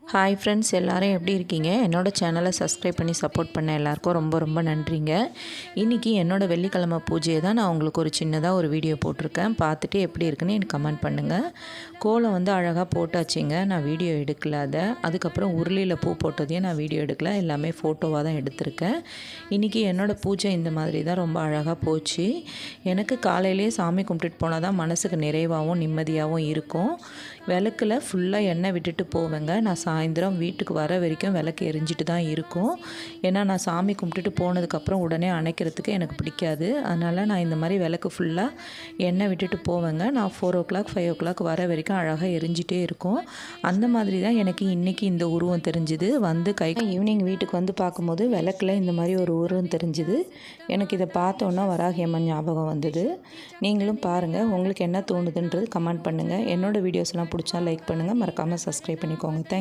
Hi friends, எல்லோரும் எப்படி இருக்கீங்க? என்னோடய சேனலை சப்ஸ்கிரைப் பண்ணி சப்போர்ட் பண்ண எல்லாருக்கும் ரொம்ப ரொம்ப நன்றிங்க. இன்றைக்கி என்னோடய வெள்ளிக்கிழமை பூஜையை தான் நான் உங்களுக்கு ஒரு சின்னதாக ஒரு வீடியோ போட்டிருக்கேன். பார்த்துட்டு எப்படி இருக்குன்னு எனக்கு கமெண்ட் பண்ணுங்கள். கோலம் வந்து அழகாக போட்டாச்சுங்க. நான் வீடியோ எடுக்கல அதை. அதுக்கப்புறம் உருளியில் பூ போட்டதையும் நான் வீடியோ எடுக்கல, எல்லாமே ஃபோட்டோவாக தான் எடுத்திருக்கேன். இன்றைக்கி என்னோடய பூஜை இந்த மாதிரி தான் ரொம்ப அழகாக போச்சு. எனக்கு காலையிலேயே சாமி கும்பிட்டுட்டு போனால் தான் மனசுக்கு நிறைவாகவும் நிம்மதியாகவும் இருக்கும். விளக்கில் ஃபுல்லாக எண்ணெய் விட்டுட்டு போவேங்க. நான் சாயந்தரம் வீட்டுக்கு வர வரைக்கும் விளக்கு எரிஞ்சிட்டு தான் இருக்கும். ஏன்னா நான் சாமி கும்பிட்டுட்டு போனதுக்கப்புறம் உடனே அணைக்கிறதுக்கு எனக்கு பிடிக்காது. அதனால் நான் இந்த மாதிரி விளக்கு ஃபுல்லாக எண்ணெய் விட்டுட்டு போவேங்க. நான் 4 o'clock 5 o'clock வர வரைக்கும் அழகாக எரிஞ்சிட்டே இருக்கும். அந்த மாதிரி தான் எனக்கு இன்றைக்கி இந்த உருவம் தெரிஞ்சுது. வந்து ஈவினிங் வீட்டுக்கு வந்து பார்க்கும்போது விளக்கில் இந்த மாதிரி ஒரு உருவம் தெரிஞ்சுது. எனக்கு இதை பார்த்தோன்னா வராகி அம்மன் ஞாபகம் வந்தது. நீங்களும் பாருங்கள், உங்களுக்கு என்ன தோணுதுன்றது கமெண்ட் பண்ணுங்கள். என்னோடய வீடியோஸ்லாம் பிடிச்சா லைக் பண்ணுங்கள், மறக்காமல் சப்ஸ்கிரைப் பண்ணிக்கோங்க. தேங்க்யூ.